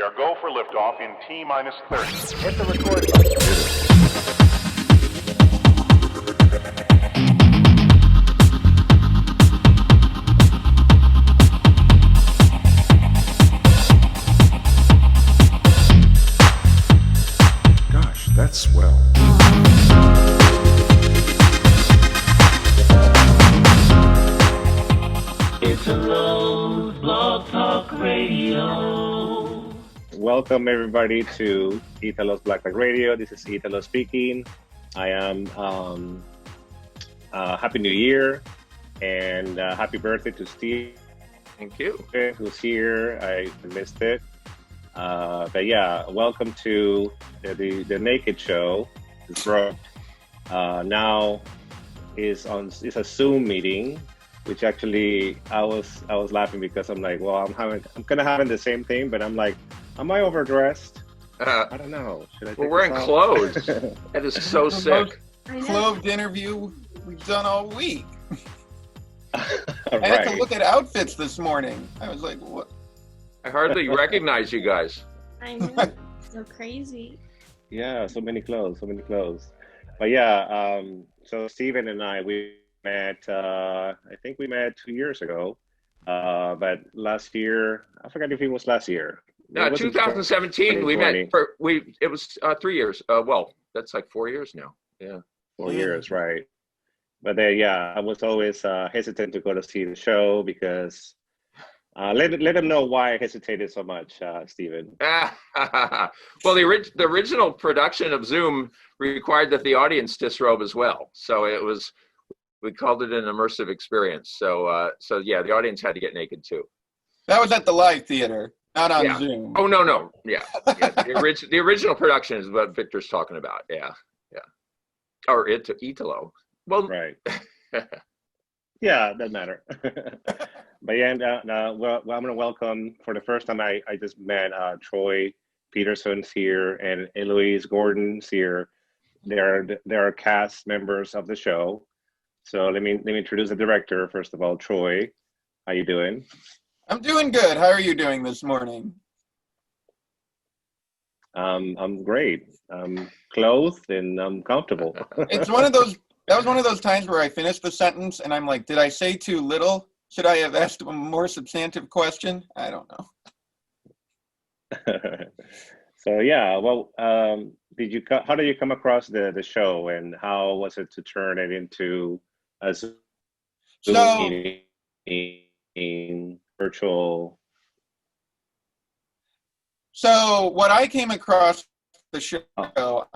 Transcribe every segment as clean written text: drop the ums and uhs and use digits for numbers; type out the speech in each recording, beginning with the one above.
We are go for liftoff in T-minus 30. Hit the record button. Gosh, that's swell. It's a low blog talk radio. Welcome everybody to Italo's Black Talk Radio. This is Italo speaking. I am Happy New Year and happy birthday to Steve. Thank you. Who's here? I missed it. But yeah, welcome to the Naked Show. Disrobed. Now is a Zoom meeting, which actually I was laughing because I'm like, well, I'm kind of having the same thing, but I'm like, am I overdressed? I don't know. Should I? We're wearing clothes. That is so sick. Clothed interview we've done all week. I Right. had to look at outfits this morning. I was like, what? I hardly recognize you guys. I know, so crazy. Yeah, so many clothes. But yeah, so Steven and we met, I think we met 2 years ago. But last year, I forgot if it was last year. No, 2017, we met. It was 3 years. Well, that's like 4 years now. Yeah. 4 years, right. But yeah, I was always hesitant to go to see the show because let them know why I hesitated so much, Steven. Well, the original production of Zoom required that the audience disrobe as well. So we called it an immersive experience. So yeah, the audience had to get naked too. That was at the live theater, not on Zoom. Oh, no. Yeah. The original production is what Victor's talking about. Yeah. Or Italo. Well, Right. Yeah, doesn't matter. But yeah, well, I'm going to welcome, for the first time I just met Troy Peterson's here and Eloise Gordon's here. They're cast members of the show. So let me introduce the director, first of all. Troy, how you doing? I'm doing good. How are you doing this morning? I'm great. I'm clothed and I'm comfortable. That was one of those times where I finished the sentence and I'm like, did I say too little? Should I have asked a more substantive question? I don't know. So yeah, well, how did you come across the show, and how was it to turn it into a Zoom meeting, virtual? So what I came across the show,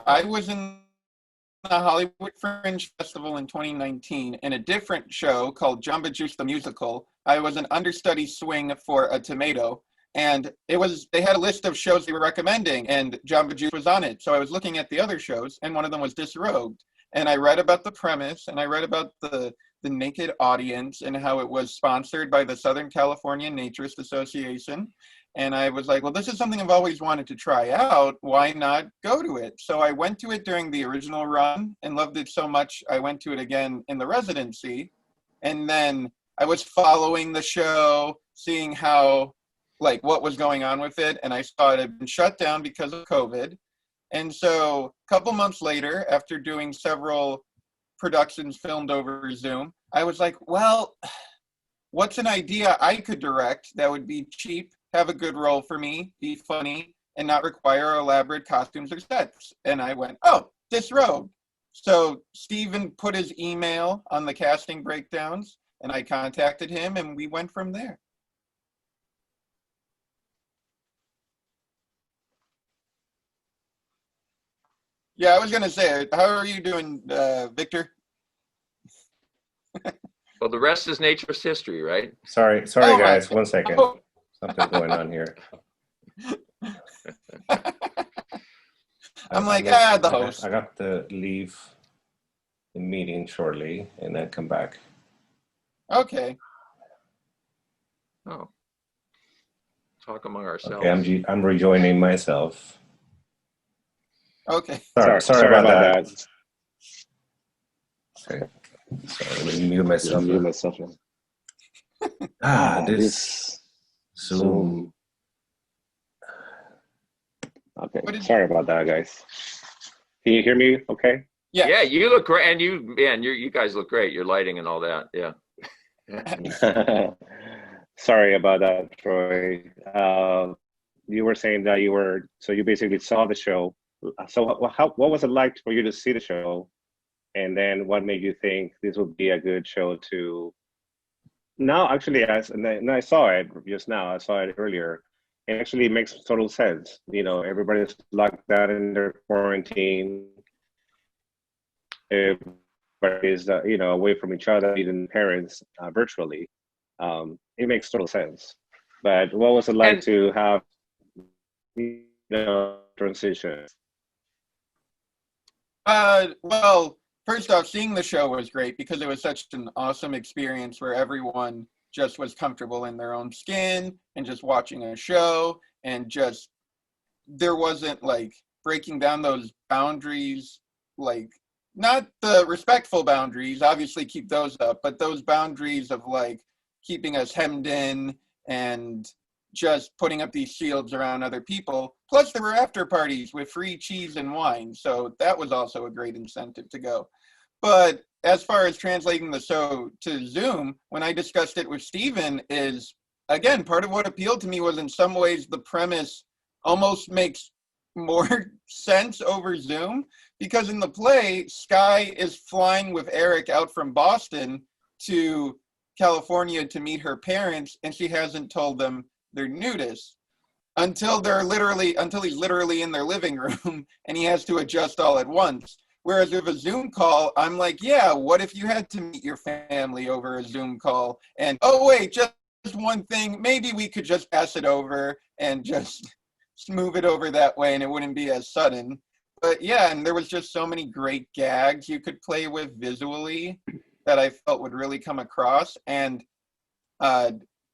I was in the Hollywood Fringe Festival in 2019 in a different show called Jamba Juice the Musical. I was an understudy swing for a tomato, and they had a list of shows they were recommending, and Jamba Juice was on it. So I was looking at the other shows, and one of them was Disrobed. And I read about the premise, and I read about the naked audience and how it was sponsored by the Southern California Naturist Association. And I was like, well, this is something I've always wanted to try out. Why not go to it? So I went to it during the original run and loved it so much. I went to it again in the residency. And then I was following the show, seeing what was going on with it. And I saw it had been shut down because of COVID. And so a couple months later, after doing several productions filmed over Zoom, I was like, well, what's an idea I could direct that would be cheap, have a good role for me, be funny, and not require elaborate costumes or sets? And I went, oh, Disrobed. So Steven put his email on the casting breakdowns, and I contacted him, and we went from there. Yeah, I was going to say, how are you doing, Victor? Well, the rest is nature's history, right? Sorry, Oh, guys. my- 1 second. Something going on here. I'm like, the host. I got to leave the meeting shortly and then come back. Okay. Oh. Talk among ourselves. Okay, I'm rejoining myself. Okay. Sorry about that. Okay. Sorry, let me mute myself. This Zoom Okay, What did- sorry about that, guys. Can you hear me okay? Yes. Yeah, you look great, and you guys look great. Your lighting and all that. Yeah. Sorry about that, Troy. You were saying that you basically saw the show. So what was it like for you to see the show? And then what made you think this would be a good show to now? Actually, and I saw it just now. I saw it earlier. It actually makes total sense. Everybody's locked down in their quarantine. Everybody's away from each other, even parents virtually. It makes total sense. But what was it like And to have transition? Well, first off, seeing the show was great because it was such an awesome experience where everyone just was comfortable in their own skin and just watching a show, and just there wasn't like breaking down those boundaries, like not the respectful boundaries, obviously keep those up, but those boundaries of like keeping us hemmed in and just putting up these shields around other people. Plus there were after parties with free cheese and wine, so that was also a great incentive to go. But as far as translating the show to Zoom, when I discussed it with Steven, is again, part of what appealed to me was in some ways the premise almost makes more sense over Zoom, because in the play, Skye is flying with Eric out from Boston to California to meet her parents, and she hasn't told them they're nudists until he's literally in their living room and he has to adjust all at once. Whereas with a Zoom call, I'm like, yeah, what if you had to meet your family over a Zoom call? And, oh, wait, just one thing, maybe we could just pass it over and just move it over that way and it wouldn't be as sudden. But yeah, and there was just so many great gags you could play with visually that I felt would really come across. And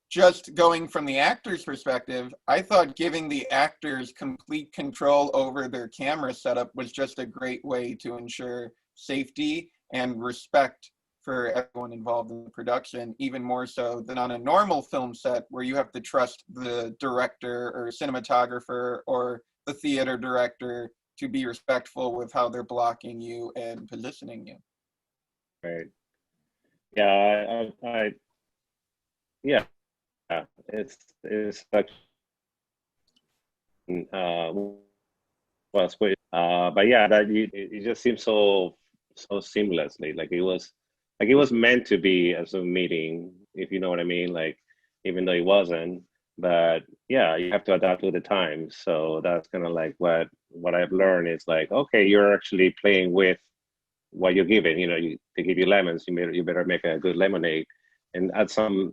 just going from the actor's perspective, I thought giving the actors complete control over their camera setup was just a great way to ensure safety and respect for everyone involved in the production, even more so than on a normal film set where you have to trust the director or cinematographer or the theater director to be respectful with how they're blocking you and positioning you. Right. Yeah. Yeah. It's such well, but yeah, it just seems so seamlessly. Like it was meant to be as a meeting, if you know what I mean. Like even though it wasn't, but yeah, you have to adapt to the times. So that's kind of like what I've learned is like, okay, you're actually playing with what you're given. They give you lemons, you better make a good lemonade, and add some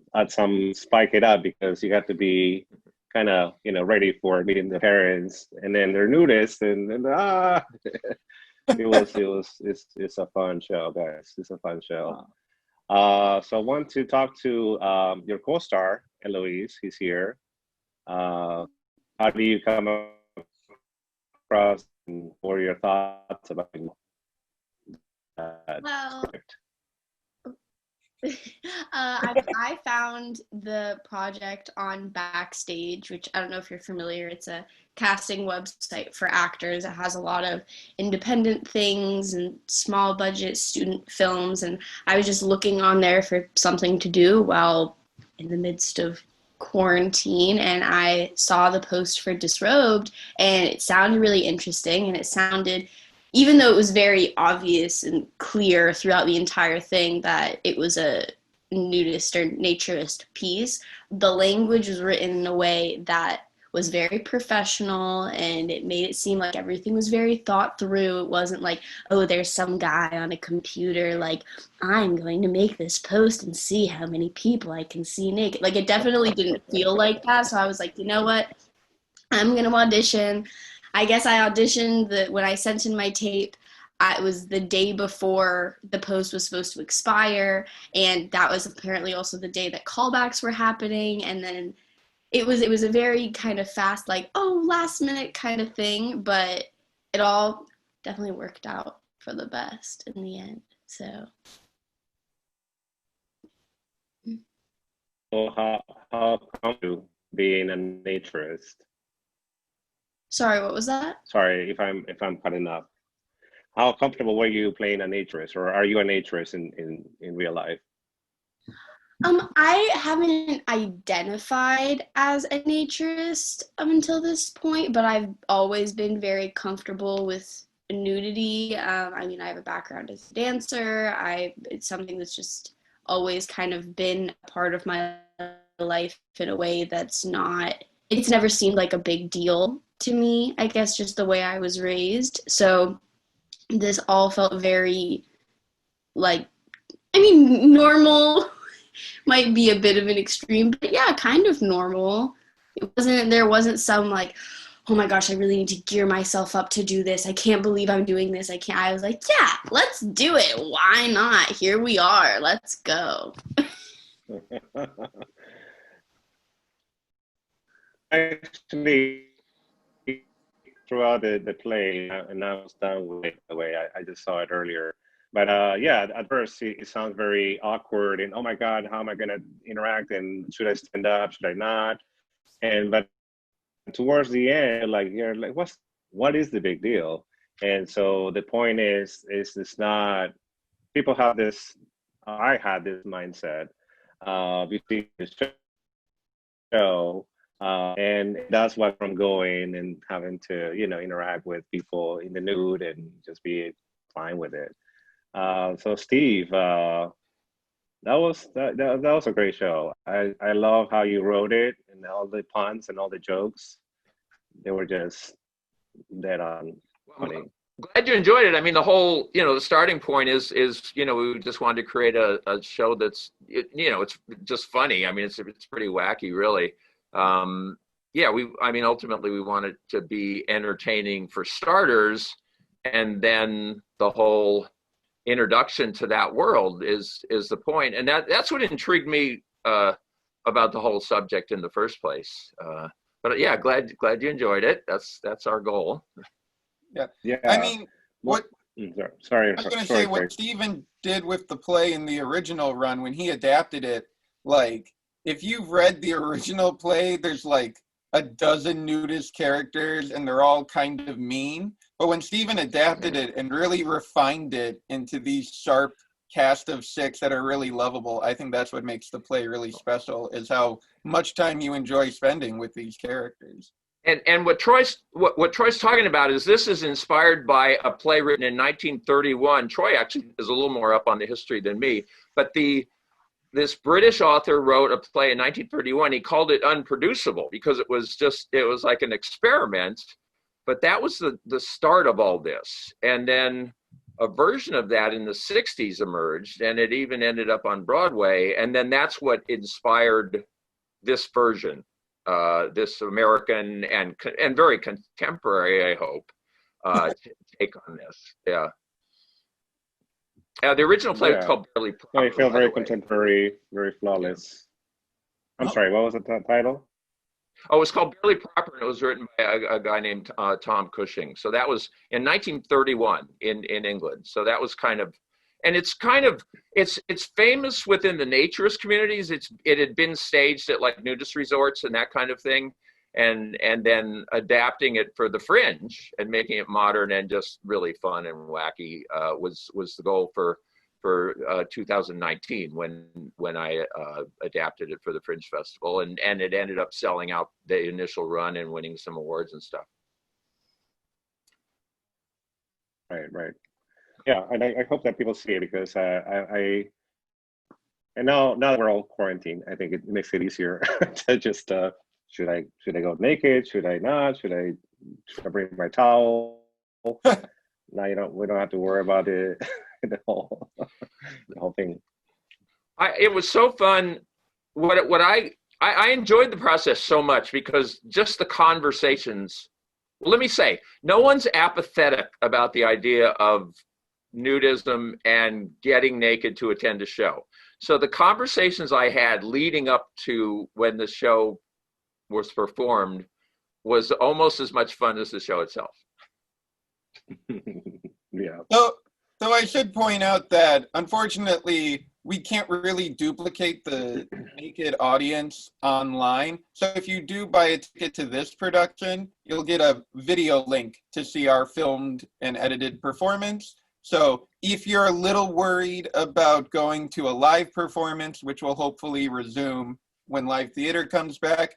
spike it up because you have to be kind of ready for meeting the parents, and then they're nudists, and it's a fun show, guys. It's a fun show. So I want to talk to your co-star Eloise. He's here. How do you come across, and what are your thoughts about that Well, script? I found the project on Backstage, which I don't know if you're familiar. It's a casting website for actors. It has a lot of independent things and small budget student films. And I was just looking on there for something to do while in the midst of quarantine, and I saw the post for Disrobed, and it sounded really interesting, and it sounded, even though it was very obvious and clear throughout the entire thing that it was a nudist or naturist piece, the language was written in a way that was very professional, and it made it seem like everything was very thought through. It wasn't like, oh, there's some guy on a computer like, I'm going to make this post and see how many people I can see naked. Like, it definitely didn't feel like that. So I was like, you know what? I'm going to audition. I guess I auditioned when I sent in my tape. It was the day before the post was supposed to expire, and that was apparently also the day that callbacks were happening. And then it was a very kind of fast, like, oh, last minute kind of thing, but it all definitely worked out for the best in the end. So So how come you being a naturist? Sorry, what was that? Sorry if I'm cutting up. How comfortable were you playing a naturist, or are you a naturist in real life? I haven't identified as a naturist up until this point, but I've always been very comfortable with nudity. I mean, I have a background as a dancer. It's something that's just always kind of been a part of my life in a way that's not, it's never seemed like a big deal to me, I guess, just the way I was raised. So this all felt very, like, I mean, normal might be a bit of an extreme, but yeah, kind of normal. There wasn't some like, oh my gosh, I really need to gear myself up to do this. I can't believe I'm doing this. I was like, yeah, let's do it. Why not? Here we are. Let's go. Actually, throughout the play, and I was done with it the way I just saw it earlier. But yeah, at first it sounds very awkward and oh my God, how am I gonna interact, and should I stand up, should I not? And but towards the end, like you're like, what is the big deal? And so the point is it's not, people have this, I had this mindset between the show, and that's why I'm going and having to, you know, interact with people in the nude and just be fine with it. So Steve, that was a great show. I love how you wrote it and all the puns and all the jokes. They were just dead on funny. Glad you enjoyed it. I mean, the whole, you know, the starting point is, you know, we just wanted to create a show that's, you know, it's just funny. I mean, it's pretty wacky, really. Yeah, I mean, ultimately we want it to be entertaining for starters, and then the whole introduction to that world is the point. And that's what intrigued me about the whole subject in the first place. But yeah, glad you enjoyed it. That's our goal. Yeah. I mean, what? Sorry. I was going to say what Stephen did with the play in the original run when he adapted it. Like, if you've read the original play, there's like a dozen nudist characters, and they're all kind of mean. But when Stephen adapted it and really refined it into these sharp cast of 6 that are really lovable, I think that's what makes the play really special, is how much time you enjoy spending with these characters. And what Troy's talking about is this is inspired by a play written in 1931. Troy actually is a little more up on the history than me, but this British author wrote a play in 1931. He called it Unproducible because it was like an experiment, but that was the start of all this. And then a version of that in the 60s emerged, and it even ended up on Broadway. And then that's what inspired this version, this American and very contemporary, I hope, take on this. Yeah. The original play was called Barely Proper. I feel very contemporary, very flawless. I'm sorry, what was the title? Oh, it was called Barely Proper, and it was written by a guy named Tom Cushing. So that was in 1931 in England. So that was kind of, and it's famous within the naturist communities. It had been staged at like nudist resorts and that kind of thing, and then adapting it for the Fringe and making it modern and just really fun and wacky was the goal for 2019 when I adapted it for the Fringe Festival, and it ended up selling out the initial run and winning some awards and stuff. Right. Yeah, and I hope that people see it, because and now that we're all quarantined, I think it makes it easier to just should I go naked? Should I not? Should I bring my towel? Now we don't have to worry about it. the whole thing. It was so fun. What I enjoyed the process so much, because just the conversations. Well, let me say, no one's apathetic about the idea of nudism and getting naked to attend a show. So the conversations I had leading up to when the show was performed was almost as much fun as the show itself. Yeah. So I should point out that, unfortunately, we can't really duplicate the naked audience online. So if you do buy a ticket to this production, you'll get a video link to see our filmed and edited performance. So if you're a little worried about going to a live performance, which will hopefully resume when live theater comes back,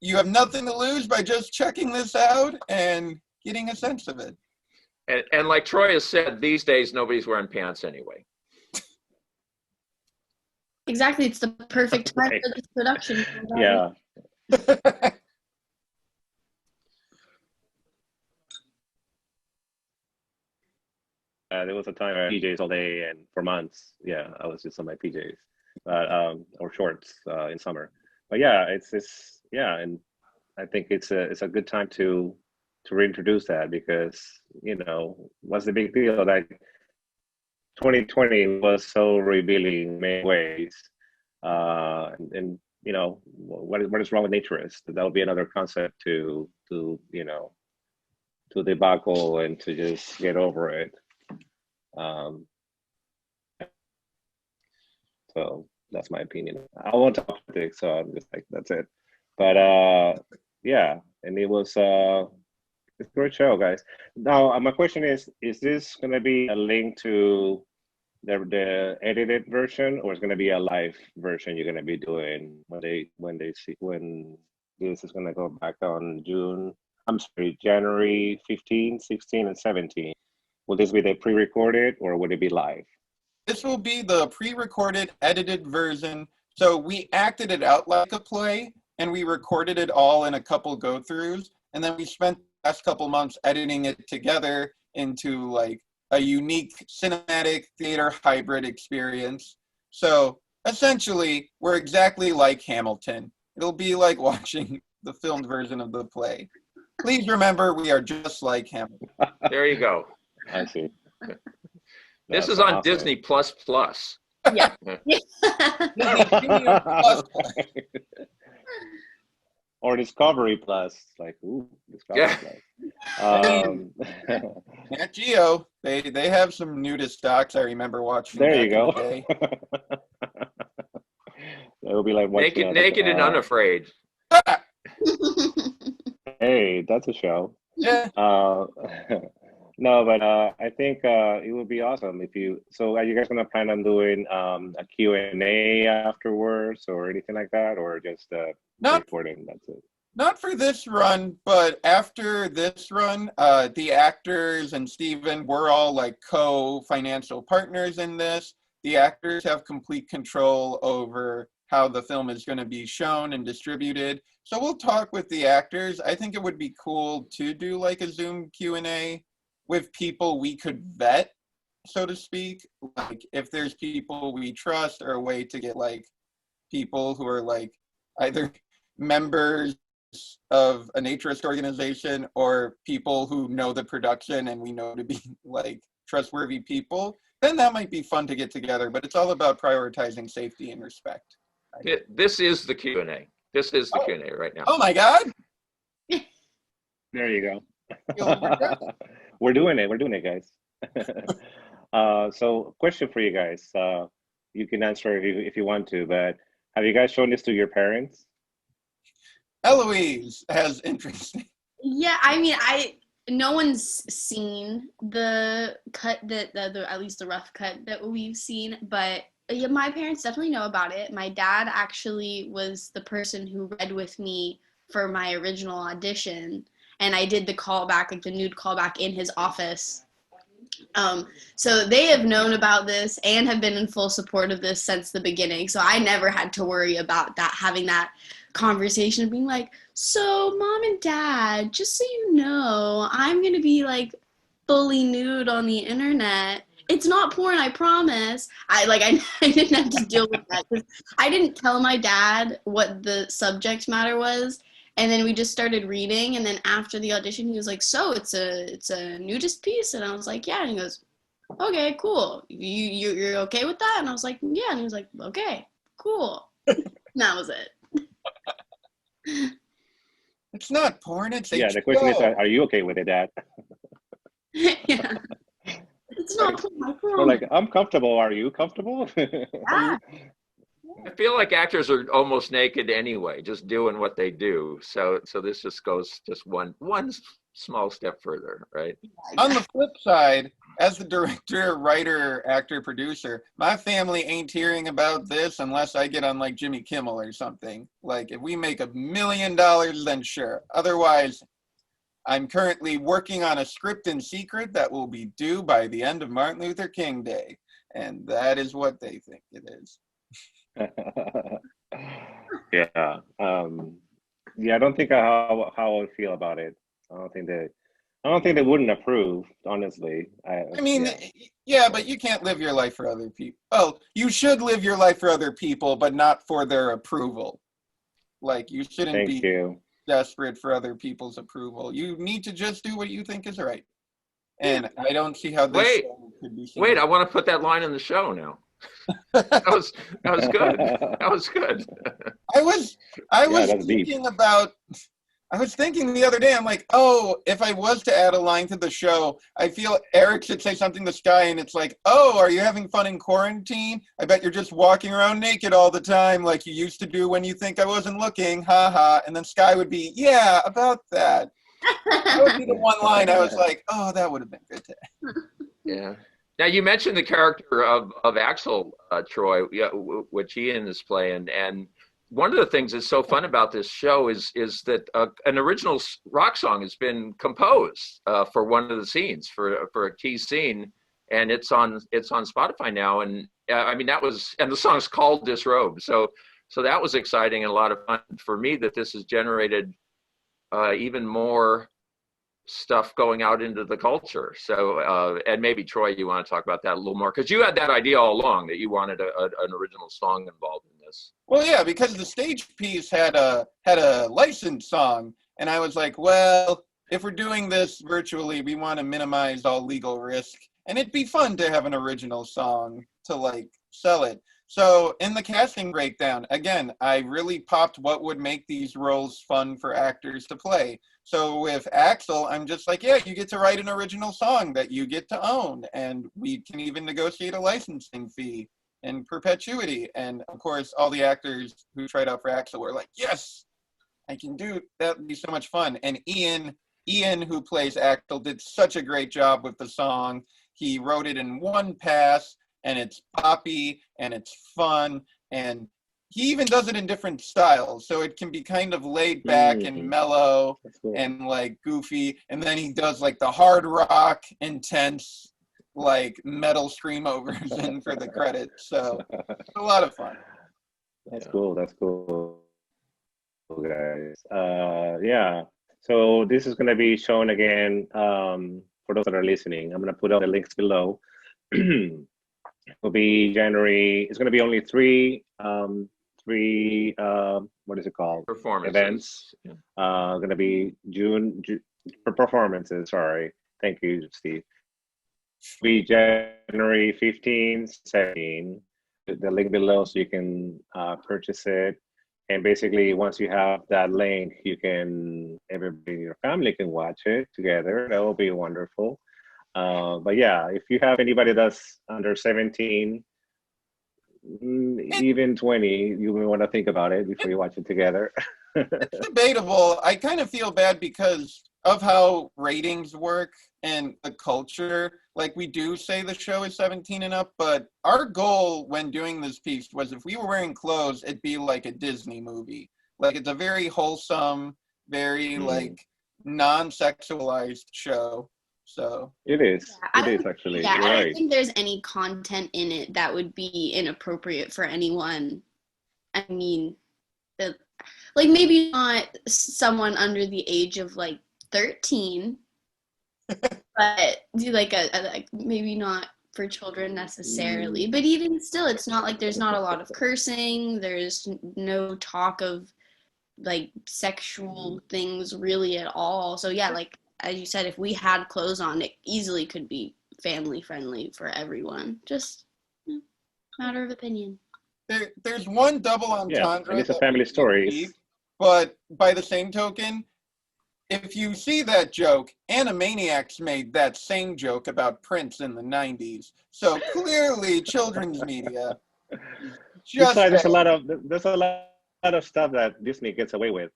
you have nothing to lose by just checking this out and getting a sense of it. And like Troy has said, these days nobody's wearing pants anyway. Exactly, it's the perfect time Right. for this production. Yeah. There was a time I had PJs all day and for months. Yeah, I was just on my PJs, or shorts in summer. But yeah, it's yeah, and I think it's a good time to reintroduce that because what's the big deal? Like 2020 was so revealing in many ways, and what is wrong with naturists? That would be another concept to debacle and to just get over it. So that's my opinion. I won't talk politics, so I'm just like that's it. But yeah, and it was it's a great show, guys. Now my question is this going to be a link to the edited version, or is going to be a live version you're going to be doing when this is going to go back on January 15, 16, and 17? Will this be the pre-recorded or would it be live? This will be the pre-recorded, edited version. So we acted it out like a play, and we recorded it all in a couple go-throughs, and then we spent the last couple months editing it together into like a unique cinematic theater hybrid experience. So essentially, we're exactly like Hamilton. It'll be like watching the filmed version of the play. Please remember, we are just like Hamilton. There you go. I see. This That's is on awesome. Disney Plus Plus. Yeah. Or Discovery Plus, like Discovery Yeah. Plus. Nat Geo, they have some nudist docs I remember watching. There back you go. in the day. It will be like watching Naked and Unafraid. Hey, that's a show. Yeah. No, but I think it would be awesome if you. So, are you guys gonna plan on doing a Q&A afterwards or anything like that, or just Not recording? That's it. Not for this run, but after this run, the actors and Steven, we're all like co-financial partners in this. The actors have complete control over how the film is going to be shown and distributed. So we'll talk with the actors. I think it would be cool to do like a Zoom Q&A with people we could vet, so to speak. Like if there's people we trust, or a way to get like people who are like either members of a naturist organization or people who know the production and we know to be like trustworthy people, then that might be fun to get together. But it's all about prioritizing safety and respect. This is the Q&A. This is the Q&A right now. Oh my God. There you go. We're doing it, guys. So, question for you guys. You can answer if you want to, but have you guys shown this to your parents? Eloise has interest. Yeah, I mean, no one's seen the cut the at least the rough cut that we've seen, but yeah, my parents definitely know about it. My dad actually was the person who read with me for my original audition, and I did the callback, like the nude callback, in his office. So they have known about this and have been in full support of this since the beginning. So I never had to worry about that, having that conversation of being like, so Mom and Dad, just so you know, I'm going to be like fully nude on the internet. It's not porn, I promise. I didn't have to deal with that because I didn't tell my dad what the subject matter was. And then we just started reading, and then after the audition, he was like, "So it's a nudist piece," and I was like, "Yeah." And he goes, "Okay, cool. You're okay with that?" And I was like, "Yeah." And he was like, "Okay, cool." And that was it. It's not porn. It's Yeah. The question is, are you okay with it, Dad? Yeah. It's not my We're problem. like, I'm comfortable. Are you comfortable? Yeah. I feel like actors are almost naked anyway, just doing what they do. So this just goes just one small step further, right? On the flip side, as the director, writer, actor, producer, my family ain't hearing about this unless I get on like Jimmy Kimmel or something. Like if we make $1 million, then sure. Otherwise, I'm currently working on a script in secret that will be due by the end of Martin Luther King Day. And that is what they think it is. Yeah. Yeah, I don't think how I would feel about it. I don't think they wouldn't approve, honestly. I mean, yeah, but you can't live your life for other people. Well, you should live your life for other people, but not for their approval. Like, you shouldn't Thank be you. desperate for other people's approval. You need to just do what you think is right. And I don't see how this show could be seen. Wait, I want to put that line in the show now. That was good. That was good. I was that's deep. thinking about. I was thinking the other day. I'm like, oh, if I was to add a line to the show, I feel Eric should say something to Skye, and it's like, oh, are you having fun in quarantine? I bet you're just walking around naked all the time, like you used to do when you think I wasn't looking. Ha ha. And then Skye would be, yeah, about that. That would be the one line I was like, oh, that would have been good to add. Yeah. Now you mentioned the character of Axel, Troy, which Ian is playing, and one of the things that's so fun about this show is that an original rock song has been composed for one of the scenes, for a key scene, and it's on Spotify now. And I mean, and the song's called Disrobed, so that was exciting and a lot of fun for me that this has generated even more stuff going out into the culture. So and maybe Troy, you want to talk about that a little more, because you had that idea all along that you wanted an original song involved in this. Well, yeah, because the stage piece had a licensed song, and I was like, well, if we're doing this virtually, we want to minimize all legal risk, and it'd be fun to have an original song to like sell it. So in the casting breakdown, again, I really popped what would make these roles fun for actors to play. So with Axel, I'm just like, yeah, you get to write an original song that you get to own, and we can even negotiate a licensing fee in perpetuity. And of course, all the actors who tried out for Axel were like, yes, I can do that. Would be so much fun. And Ian, who plays Axel, did such a great job with the song. He wrote it in one pass, and it's poppy and it's fun, and he even does it in different styles, so it can be kind of laid back and mellow and like goofy, and then he does like the hard rock, intense, like metal screamo version for the credits. So it's a lot of fun. That's cool. That's cool, guys. Yeah. So this is gonna be shown again for those that are listening. I'm gonna put all the links below. Will be January. It's going to be only three what is it called? Performances. Events. Yeah. Going to be June performances. Sorry. Thank you, Steve. Be January 15, 17. The link below so you can purchase it. And basically, once you have that link, everybody in your family can watch it together. That will be wonderful. But yeah, if you have anybody that's under 17, even 20, you may want to think about it before you watch it together. It's debatable. I kind of feel bad because of how ratings work and the culture. Like, we do say the show is 17 and up, but our goal when doing this piece was if we were wearing clothes, it'd be like a Disney movie. Like, it's a very wholesome, very like non-sexualized show. So it is. It is actually. Yeah, You're I right. don't think there's any content in it that would be inappropriate for anyone. I mean, like maybe not someone under the age of like 13, but like maybe not for children necessarily. But even still, it's not like there's not a lot of cursing. There's no talk of like sexual things really at all. So yeah, like as you said, if we had clothes on, it easily could be family friendly for everyone. Just matter of opinion. There's one double entendre. Yeah, and it's a family story. But by the same token, if you see that joke, Animaniacs made that same joke about Prince in the 90s. So clearly, children's media just Besides, saying. there's a lot of stuff that Disney gets away with.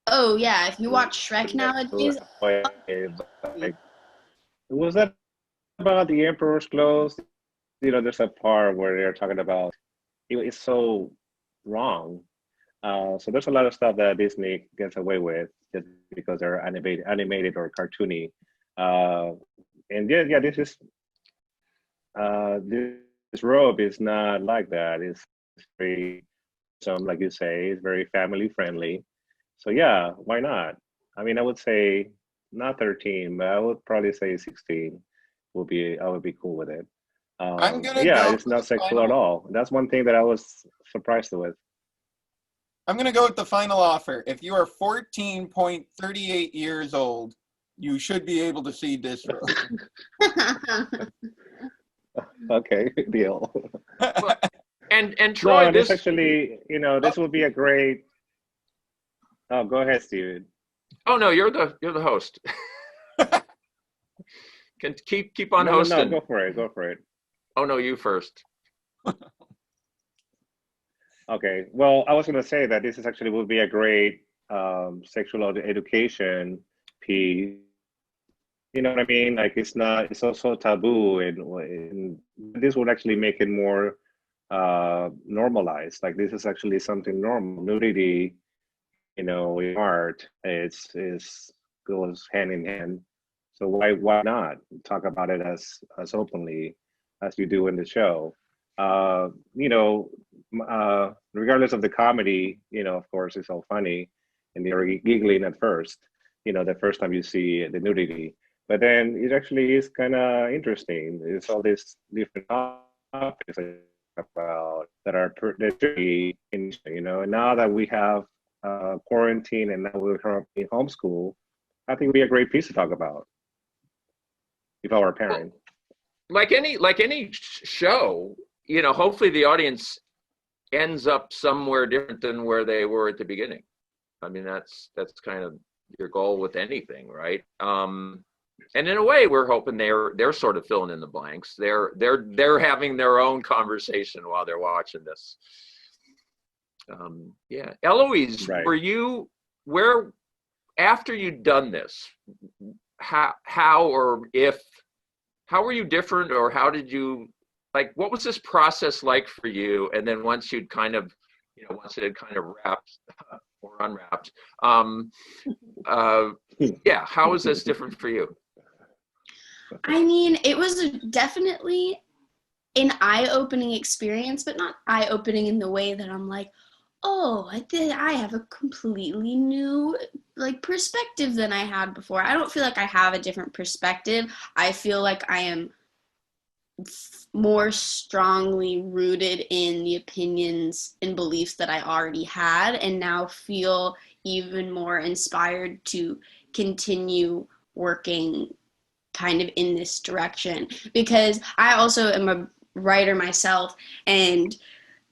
Oh yeah, if you watch Shrek nowadays, Like, was that about the Emperor's clothes? There's a part where they're talking about it's so wrong. So there's a lot of stuff that Disney gets away with just because they're animated or cartoony. And yeah, this robe is not like that. It's very, like you say, it's very family friendly. So yeah, why not? I mean, I would say not 13, but I would probably say 16 I would be cool with it. I'm gonna Yeah, go it's for not the sexual at final. all. That's one thing that I was surprised with. I'm gonna go with the final offer. If you are 14.38 years old, you should be able to see Disrobed. Okay, deal. Well, and No, Troy, and it's this. actually, this would be a great. Oh, go ahead, Steven. Oh no, you're the host. Can keep on No, hosting. go for it. Go for it. Oh no, you first. Okay. Well, I was going to say that this is actually would be a great sexual education piece. You know what I mean? Like it's also taboo, and this would actually make it more normalized. Like this is actually something normal. Nudity, in art, it's goes hand in hand. So why not talk about it as openly as you do in the show? Uh, you know, Regardless of the comedy, of course, it's all funny, and you're giggling at first. The first time you see the nudity, but then it actually is kind of interesting. It's all these different topics about that are that should be in, and now that we have quarantine and now we're in homeschool, I think it'd be a great piece to talk about if I were a Well, parent. like any show, hopefully the audience ends up somewhere different than where they were at the beginning. I mean, that's kind of your goal with anything, right? And in a way, we're hoping they're sort of filling in the blanks. They're having their own conversation while they're watching this. Yeah, Eloise, Right. where after you'd done this, how were you different, or how did you, like, what was this process like for you? And then once it had kind of wrapped or unwrapped, yeah, how is this different for you? I mean, it was definitely an eye-opening experience, but not eye-opening in the way that I'm like, oh, I have a completely new perspective than I had before. I don't feel like I have a different perspective. I feel like I am more strongly rooted in the opinions and beliefs that I already had, and now feel even more inspired to continue working kind of in this direction, because I also am a writer myself, and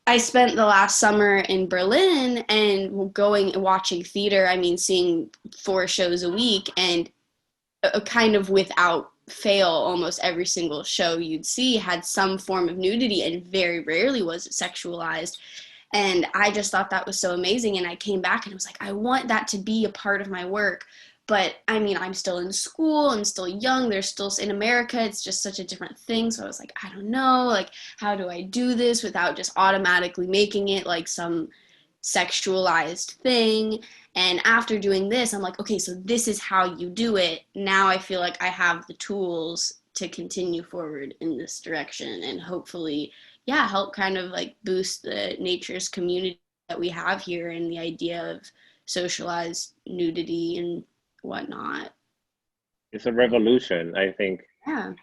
I spent the last summer in Berlin and going and watching theater. I mean, seeing 4 shows a week, and kind of without fail, almost every single show you'd see had some form of nudity, and very rarely was it sexualized. And I just thought that was so amazing. And I came back and I was like, I want that to be a part of my work. But I mean, I'm still in school, I'm still young, there's still, in America, it's just such a different thing. So I was like, I don't know, like, how do I do this without just automatically making it like some sexualized thing? And after doing this, I'm like, okay, so this is how you do it. Now I feel like I have the tools to continue forward in this direction, and hopefully, yeah, help kind of like boost the nature's community that we have here, and the idea of socialized nudity and whatnot. It's a revolution, I think. Yeah,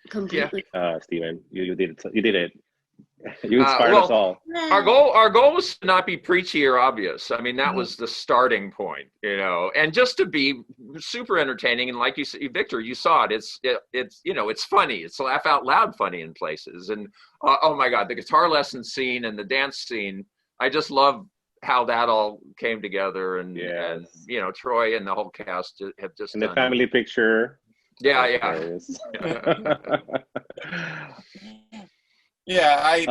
completely. Stephen, you did it. You did it. You inspired us all. Our goal was to not be preachy or obvious. I mean, that was the starting point, and just to be super entertaining. And like you said, Victor, you saw it. It's funny. It's laugh out loud funny in places. And oh my God, the guitar lesson scene and the dance scene, I just love how that all came together, and Yes. and you know, Troy and the whole cast have just And the done. family picture. Yeah, was yeah. hilarious. Yeah, I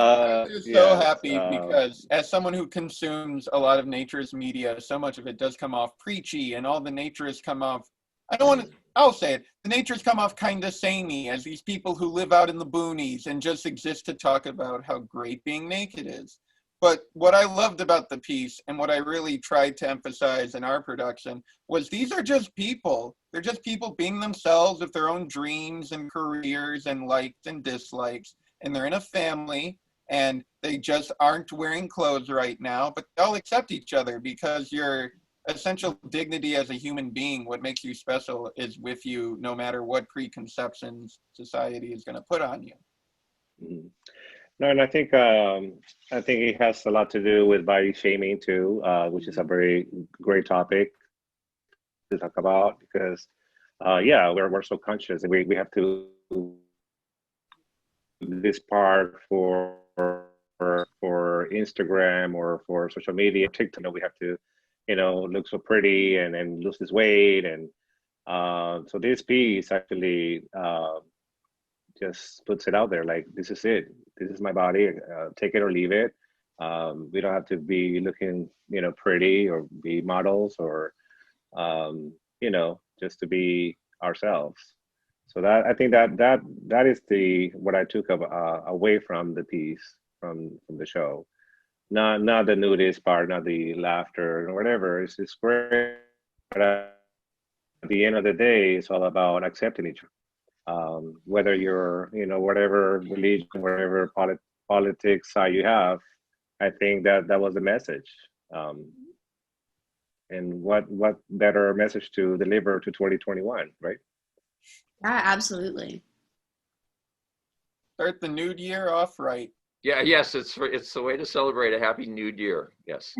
was so Yes. happy because as someone who consumes a lot of naturist media, so much of it does come off preachy, and all the naturists come off, I don't want to, I'll say it, the naturists come off kind of samey as these people who live out in the boonies and just exist to talk about how great being naked is. But what I loved about the piece, and what I really tried to emphasize in our production, was these are just people. They're just people being themselves with their own dreams and careers and likes and dislikes. And they're in a family, and they just aren't wearing clothes right now, but they'll accept each other because your essential dignity as a human being, what makes you special, is with you no matter what preconceptions society is going to put on you. Mhm. No, and I think it has a lot to do with body shaming too, which is a very great topic to talk about because, yeah, we're so conscious, and we have to do this part for Instagram or for social media, TikTok. You know, we have to, look so pretty and lose this weight, and so this piece actually just puts it out there like, this is it. This is my body. Take it or leave it. We don't have to be looking, pretty or be models or, just to be ourselves. So that I think that is what I took away from the piece, from the show. Not the nudist part, not the laughter or whatever. It's great. But at the end of the day, it's all about accepting each other. Whether you're, whatever religion, whatever politics side you have, I think that was the message. And what better message to deliver to 2021, right? Yeah, absolutely. Start the nude year off right. Yeah, yes, it's the way to celebrate a Happy Nude Year. Yes.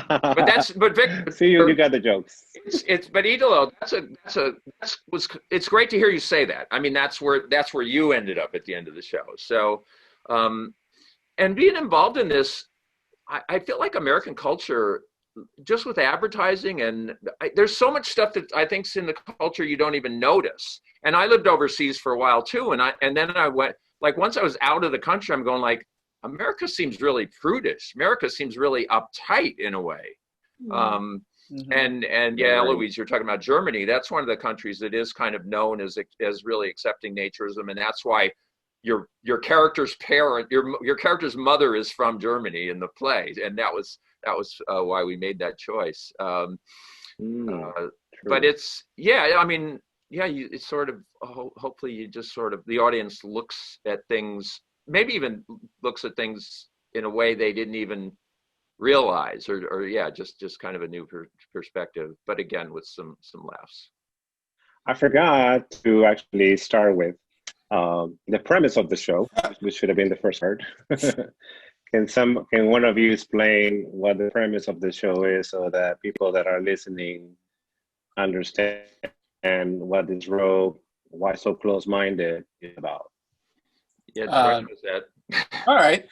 But Vic, See, you got the jokes. But Idolo, it's great to hear you say that. I mean, that's where you ended up at the end of the show. So, and being involved in this, I feel like American culture, just with advertising, and there's so much stuff that I think's in the culture you don't even notice. And I lived overseas for a while too, and then I went, like, once I was out of the country, I'm going like, America seems really prudish. America seems really uptight in a way. And yeah, Eloise, you're talking about Germany. That's one of the countries that is kind of known as really accepting naturism, and that's why your character's parent, your character's mother is from Germany in the play, and that was why we made that choice. But it's, yeah, I mean, yeah, it's sort of, hopefully you just sort of, the audience looks at things, maybe even looks at things in a way they didn't even realize, or yeah, just kind of a new perspective, but again, with some laughs. I forgot to actually start with the premise of the show, which should have been the first part. Can one of you explain what the premise of the show is, so that people that are listening understand what Disrobed, why so close-minded is about? Yeah, Troy knows that. All right.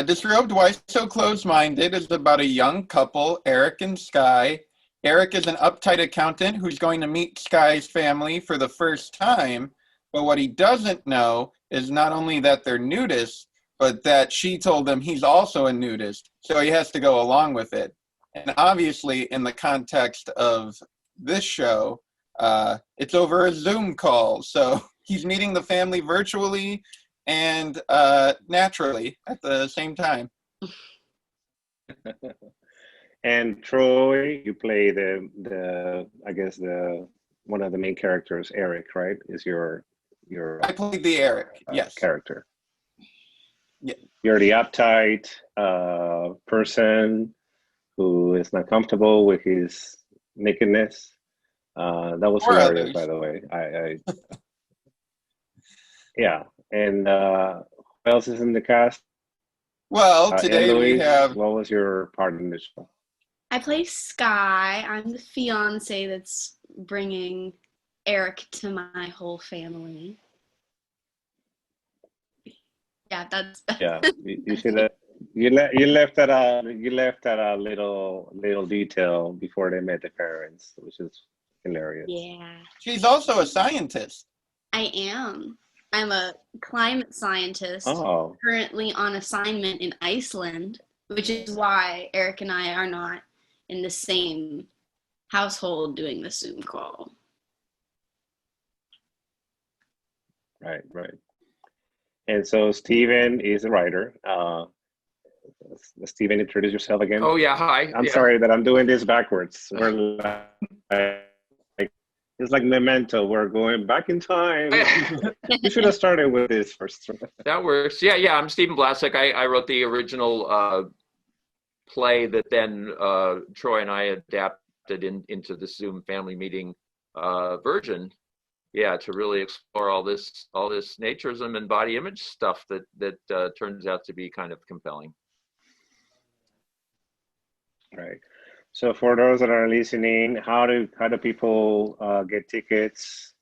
Disrobed, Why So Close-Minded is about a young couple, Eric and Skye. Eric is an uptight accountant who's going to meet Skye's family for the first time, but what he doesn't know is not only that they're nudists, but that she told him he's also a nudist, so he has to go along with it. And obviously, in the context of this show, it's over a Zoom call, so he's meeting the family virtually and naturally at the same time. And Troy, you play the I guess one of the main characters, Eric, right? Is your I played the Eric, yes. Character. Yeah. You're the uptight person who is not comfortable with his nakedness. That was hilarious, by the way. I yeah. And who else is in the cast? Well, today Eloise, we have... What was your part in the show? I play Skye. I'm the fiance that's bringing Eric to my whole family. Yeah, that's... Yeah, you see that? You left that little detail before they met the parents, which is hilarious. Yeah, She's also a scientist. I am. I'm a climate scientist Oh, currently on assignment in Iceland, which is why Eric and I are not in the same household doing the Zoom call. right. And so Steven is a writer. Steven, introduce yourself again. Oh yeah, hi. I'm Yeah. sorry that I'm doing this backwards. We're like, it's like Memento. We're going back in time. We should have started with this first. That works. Yeah. I'm Stephen Blasek. I wrote the original play that then Troy and I adapted into the Zoom family meeting version. Yeah, to really explore all this naturism and body image stuff that turns out to be kind of compelling. Right. So for those that are listening, how do people get tickets?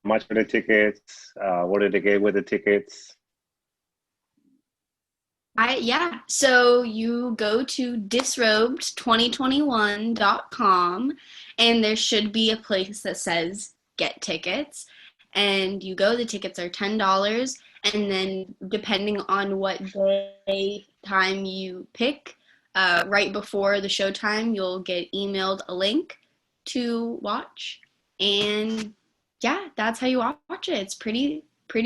How much for the tickets? What did they get with the tickets? So you go to disrobed2021.com and there should be a place that says get tickets, and you go, the tickets are $10, and then depending on what day time you pick, right before the show time, you'll get emailed a link to watch, and yeah, that's how you watch it. It's pretty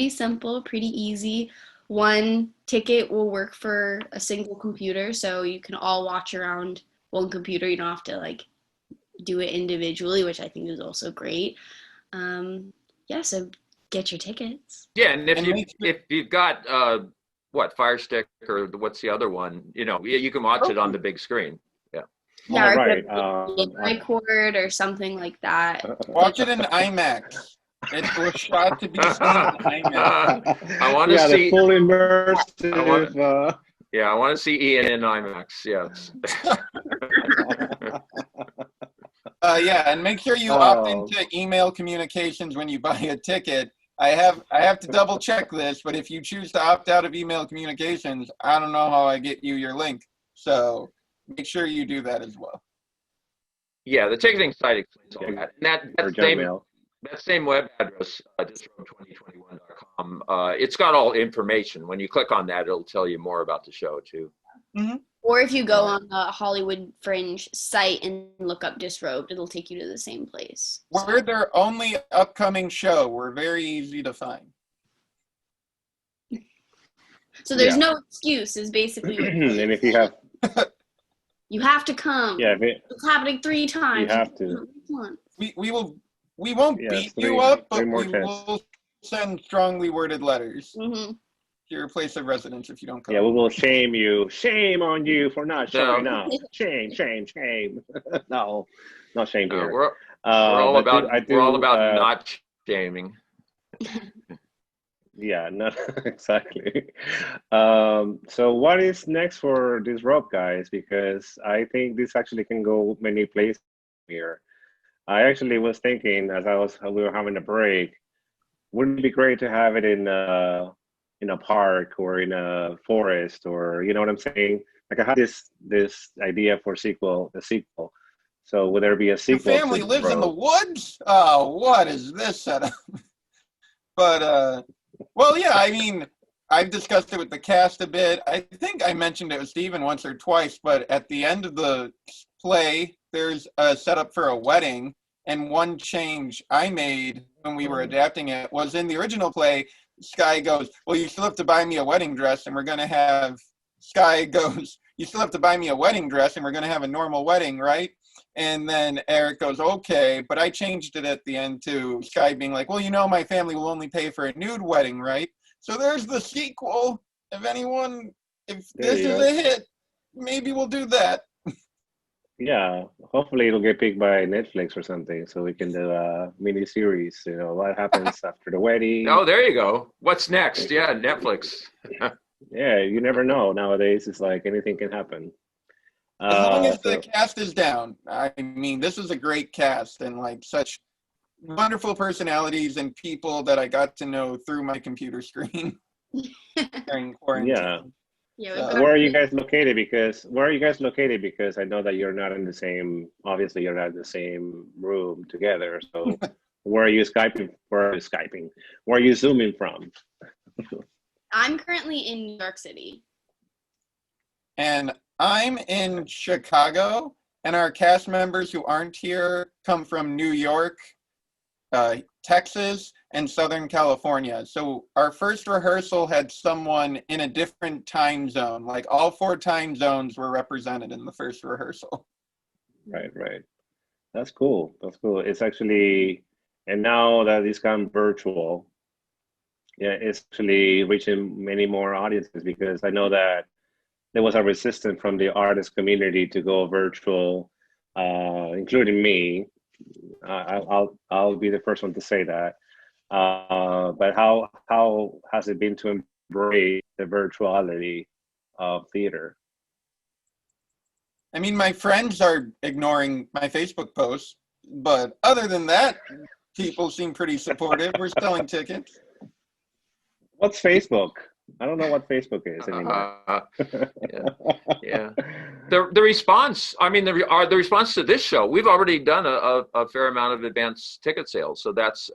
simple, pretty easy. One ticket will work for a single computer, so you can all watch around one computer. You don't have to like do it individually, which I think is also great. So get your tickets. Yeah, and if you've got Fire Stick or what's the other one? You can watch it on the big screen. Yeah. Yeah, Right. record or something like that. Watch it in IMAX. It was shot to be seen in IMAX. I want to see the full immersive. I want to see Ian in IMAX. Yes. And make sure you opt into email communications when you buy a ticket. I have to double check this, but if you choose to opt out of email communications, I don't know how I get you your link. So make sure you do that as well. Yeah, the ticketing site explains all that. And that same web address, disrobed2021.com, it's got all information. When you click on that, it'll tell you more about the show too. Mm-hmm. Or if you go on the Hollywood Fringe site and look up Disrobed, it'll take you to the same place. We're their only upcoming show. We're very easy to find. So there's no excuse, is basically what And if you have... you have to come. Yeah, it's happening 3 times. You have to. We won't beat you up, but we will send strongly worded letters. Mm-hmm. Your place of residence if you don't come. Yeah, we will shame you. Shame on you for not showing up. Shame. No, not shame here. We're all about not shaming. Yeah, not exactly. So what is next for Disrobed, guys? Because I think this actually can go many places here. I actually was thinking as we were having a break, wouldn't it be great to have it in a park or in a forest, or you know what I'm saying? Like I had this idea for the sequel. So would there be a sequel? Your family lives in the woods? Oh, what is this setup? But well, yeah, I mean, I've discussed it with the cast a bit. I think I mentioned it with Steven once or twice, but at the end of the play, there's a setup for a wedding, and one change I made when we were adapting it was in the original play, Skye goes, well, you still have to buy me a wedding dress, and we're going to have, Skye goes, you still have to buy me a wedding dress, and we're going to have a normal wedding, right? And then Eric goes, okay, but I changed it at the end to Skye being like, well, my family will only pay for a nude wedding, right? So there's the sequel. If this is a hit, maybe we'll do that. Yeah, hopefully it'll get picked by Netflix or something, so we can do a mini series. What happens after the wedding. Oh, there you go. What's next? Yeah, Netflix. Yeah, you never know. Nowadays, it's like anything can happen. As long as the cast is down. I mean, this is a great cast and like such wonderful personalities and people that I got to know through my computer screen during quarantine. Yeah, So- we've got Where are you guys located? Because I know that you're not in the same. Obviously, you're not in the same room together. So, where are you Skyping? Where are you Zooming from? I'm currently in New York City. And I'm in Chicago, and our cast members who aren't here come from New York, Texas, and Southern California. So our first rehearsal had someone in a different time zone. Like all 4 time zones were represented in the first rehearsal. Right. That's cool. It's actually, and now that it's gone virtual, yeah, it's actually reaching many more audiences because I know that there was a resistance from the artist community to go virtual, including me. I'll be the first one to say that. But how has it been to embrace the virtuality of theater? I mean, my friends are ignoring my Facebook posts, but other than that, people seem pretty supportive. We're selling tickets. What's Facebook? I don't know what Facebook is anymore. Yeah. The response, I mean, the response to this show, we've already done a fair amount of advanced ticket sales. So that's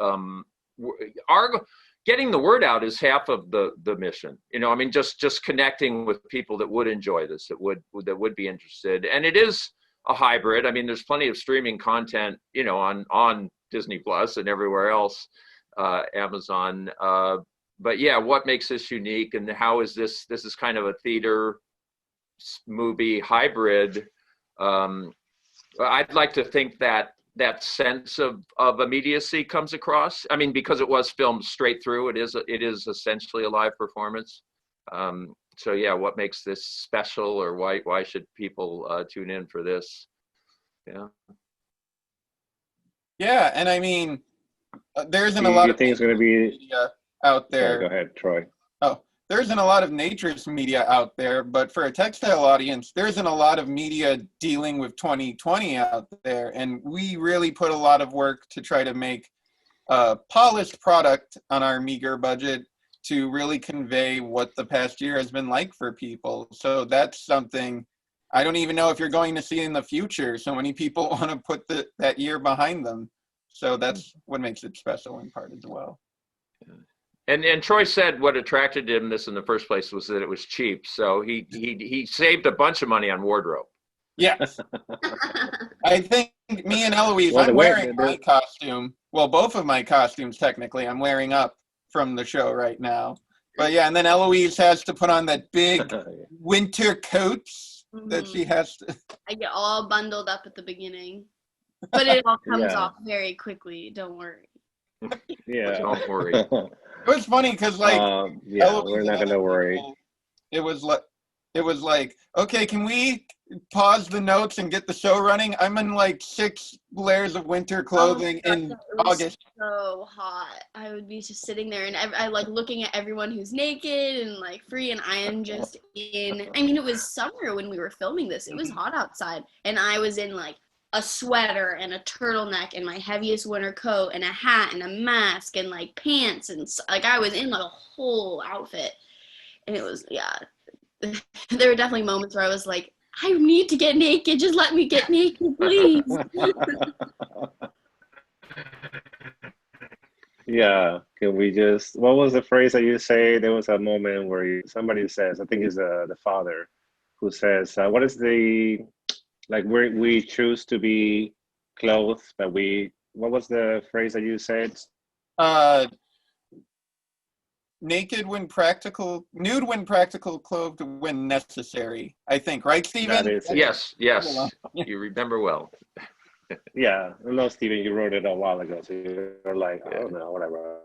getting the word out is half of the mission. You know, I mean, just connecting with people that would enjoy this, that would be interested. And it is a hybrid. I mean, there's plenty of streaming content, you know, on Disney Plus and everywhere else, Amazon. But yeah, what makes this unique, and how is this is kind of a theater movie hybrid. I'd like to think that sense of immediacy comes across. I mean, because it was filmed straight through, it is essentially a live performance. So yeah, what makes this special, or why should people tune in for this? Yeah, and I mean, there isn't Do a lot you of think it's going to be media out there. Sorry, go ahead, Troy. Oh, there isn't a lot of naturist media out there, but for a textile audience, there isn't a lot of media dealing with 2020 out there. And we really put a lot of work to try to make a polished product on our meager budget to really convey what the past year has been like for people. So that's something I don't even know if you're going to see in the future. So many people want to put that year behind them. So that's what makes it special in part as well. And Troy said what attracted him this in the first place was that it was cheap. So he saved a bunch of money on wardrobe. Yes. I think me and Eloise, I'm wearing my costume. Well, both of my costumes, technically, I'm wearing up from the show right now. But yeah, and then Eloise has to put on that big winter coats that she has to. I get all bundled up at the beginning, but it all comes off very quickly. Don't worry. Yeah. Don't worry. It was funny because like we're not gonna worry. It was like, okay, can we pause the notes and get the show running? I'm in like 6 layers of winter clothing in August. So hot. I would be just sitting there and I like looking at everyone who's naked and like free, and I am just in. I mean, it was summer when we were filming this. It was hot outside, and I was in like a sweater and a turtleneck and my heaviest winter coat and a hat and a mask and like pants, and like I was in like a whole outfit. And it was, there were definitely moments where I was like, I need to get naked, just let me get naked, please. Yeah, can we just, what was the phrase that you say? There was a moment where somebody says, I think it's the father who says, what is like we choose to be clothed, but what was the phrase that you said? Naked when practical, nude when practical, clothed when necessary, I think, right, Stephen? Yes, you remember well. Yeah, no, Stephen, you wrote it a while ago, so you're like, I don't know, whatever.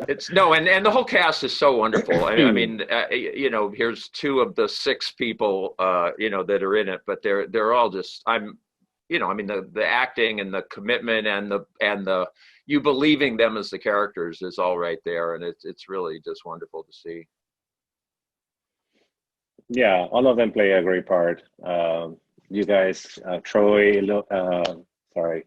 It's and the whole cast is so wonderful. I mean, you know, here's 2 of the 6 people, you know, that are in it, but they're all just, you know, I mean, the acting and the commitment and the you believing them as the characters is all right there, and it's really just wonderful to see. Yeah, all of them play a great part. You guys, Troy, sorry,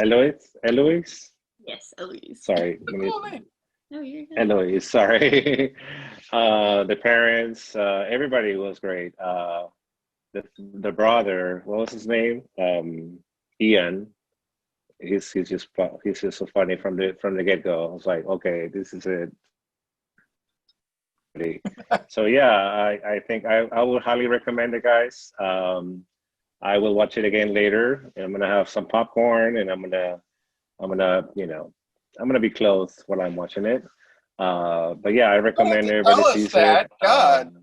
Eloise? Yes, Eloise. Sorry. No, you're good. Eloise, sorry. The parents, everybody was great. The brother, what was his name? Ian. He's just so funny from the get go. I was like, okay, this is it. So yeah, I think I would highly recommend it, guys. I will watch it again later. I'm gonna have some popcorn, and I'm gonna be close while I'm watching it. But yeah, I Don't have recommend to everybody tell us sees it. that. God,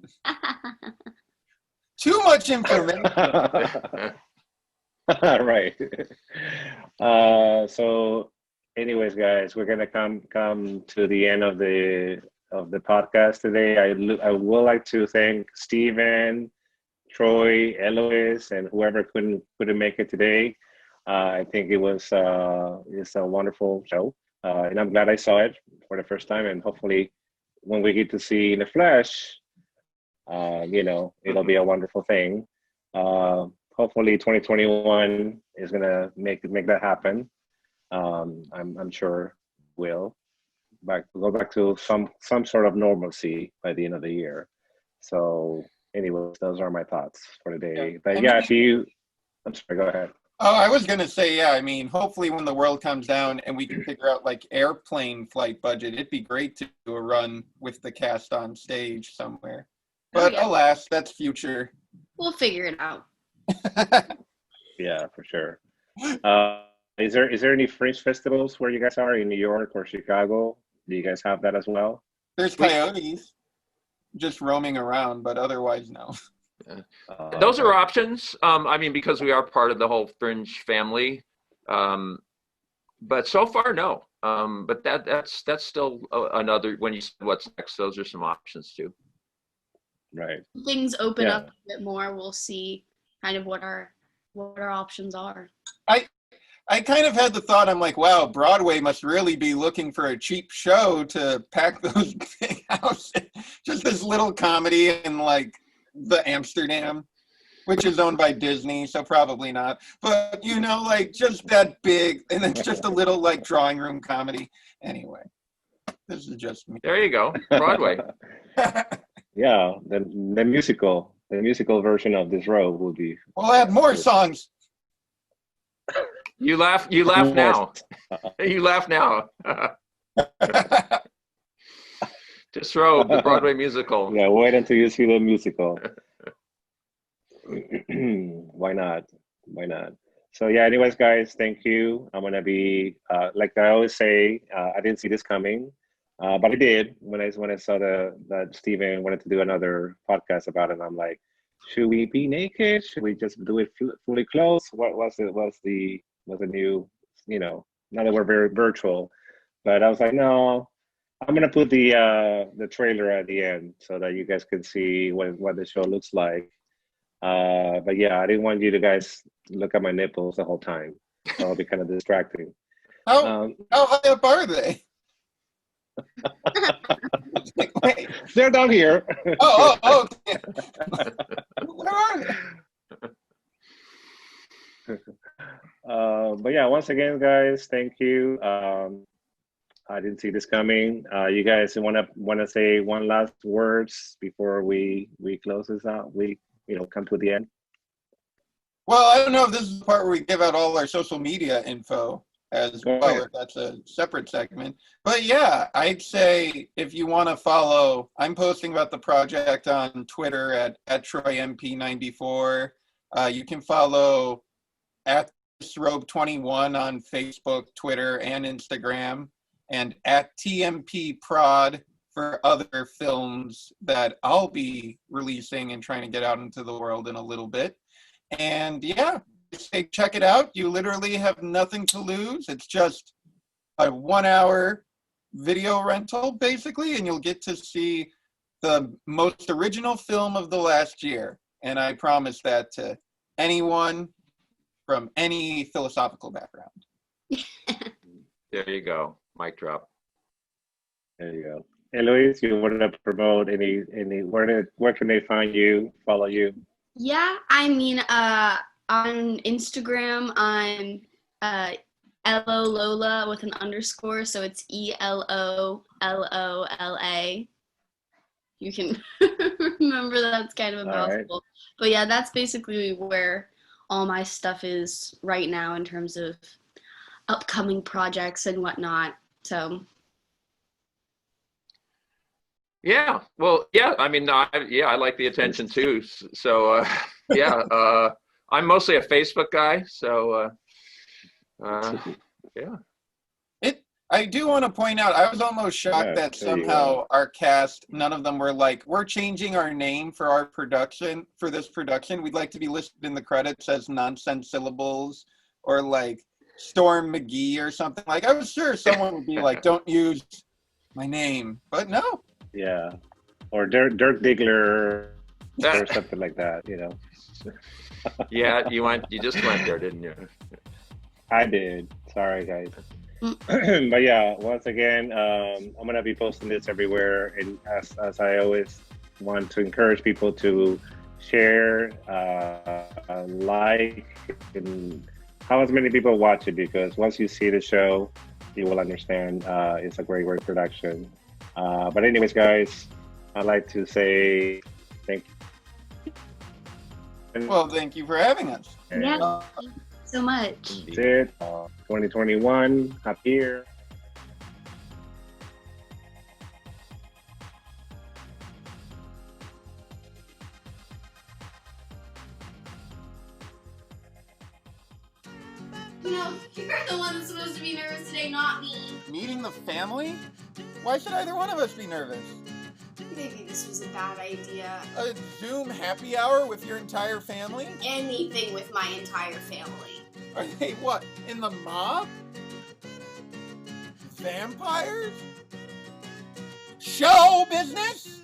too much information. Right. So anyways, guys, we're gonna come to the end of the podcast today. I would like to thank Steven, Troy, Eloise, and whoever couldn't make it today. I think it's a wonderful show, and I'm glad I saw it for the first time. And hopefully, when we get to see in the flesh, it'll be a wonderful thing. Hopefully, 2021 is gonna make that happen. I'm sure will go back to some sort of normalcy by the end of the year. So, anyways, those are my thoughts for today. But I yeah, mean, I'm sorry, go ahead. Oh, I was gonna say, yeah. I mean, hopefully, when the world comes down and we can figure out like airplane flight budget, it'd be great to do a run with the cast on stage somewhere. But yeah. alas, that's future. We'll figure it out. Yeah, for sure. Is there any fringe festivals where you guys are in New York or Chicago? Do you guys have that as well? There's coyotes just roaming around, but otherwise, no. Those Okay. are options. I mean, because we are part of the whole Fringe family. But so far, no. But that's still another. When you said what's next, those are some options too. Right. Things open Yeah. up a bit more. We'll see kind of what our options are. I kind of had the thought, I'm like, wow, Broadway must really be looking for a cheap show to pack those big houses. Just this little comedy in like the Amsterdam, which is owned by Disney, so probably not. But like just that big, and it's just a little like drawing room comedy. Anyway, this is just me. There you go, Broadway. Yeah, the musical version of Disrobed will be. We'll add more songs. You laugh now. You laugh now. Disrobed, the Broadway musical. Yeah, wait until you see the musical. Why not? Why not? So yeah, anyways, guys, thank you. I'm gonna be like I always say, I didn't see this coming, but I did when I saw that Steven wanted to do another podcast about it. I'm like, should we be naked? Should we just do it fully clothed? What was it? Was the new, now that we're very virtual, but I was like, no, I'm gonna put the trailer at the end so that you guys can see what the show looks like. But yeah, I didn't want you to guys look at my nipples the whole time. So it'll be kind of distracting. How high up are they? Wait. They're down here. Oh, okay. Where are they? But yeah, once again, guys, thank you. I didn't see this coming. You guys wanna say one last words before we close this out? We come to the end. Well, I don't know if this is the part where we give out all our social media info as Go well, ahead. if that's a separate segment. But yeah, I'd say if you want to follow, I'm posting about the project on Twitter at TroyMP94. You can follow at Disrobed21 on Facebook, Twitter, and Instagram, and at TMP Prod for other films that I'll be releasing and trying to get out into the world in a little bit. And yeah, say check it out. You literally have nothing to lose. It's just a 1 hour video rental, basically, and you'll get to see the most original film of the last year. And I promise that to anyone from any philosophical background. There you go. Mic drop. There you go. Eloise, you want to promote any where can they find you, follow you? Yeah, I mean, on Instagram, I'm Elo Lola with an underscore, so it's ELOLOLA. you can remember that's kind of a All right. mouthful. But yeah, that's basically where all my stuff is right now in terms of upcoming projects and whatnot. So Yeah, well, yeah. I mean, I like the attention too. So, yeah, I'm mostly a Facebook guy. So, yeah. I do want to point out, I was almost shocked Yeah, that there you somehow our cast, none of them were like, we're changing our name for our production, for this production. We'd like to be listed in the credits as Nonsense Syllables or like Storm McGee or something. Like, I was sure someone would be like, don't use my name. But no. Yeah. Or Dirk Diggler or something like that, you know. Yeah, you just went there, didn't you? I did. Sorry, guys. But yeah, once again, I'm gonna be posting this everywhere, and as I always want to encourage people to share, like, and how as many people watch it, because once you see the show, you will understand it's a great production. But anyways, guys, I'd like to say thank you. Well, thank you for having us. yeah, thank you so much. That's it. 2021, happy year. You know, you're the one that's supposed to be nervous today, not me. Meeting the family? Why should either one of us be nervous? Maybe this was a bad idea. A Zoom happy hour with your entire family? Anything with my entire family. Are they what, in the mob? Vampires? Show business?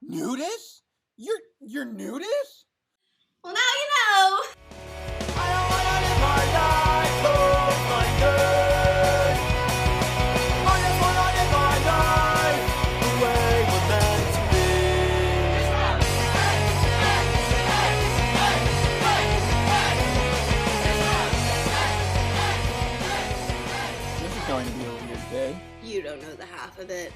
Nudists? You're nudists? Well, now you know. I don't wanna live my life like this. I just wanna live my life the way we're meant to be. This is going to be a weird day. You don't know the half of it.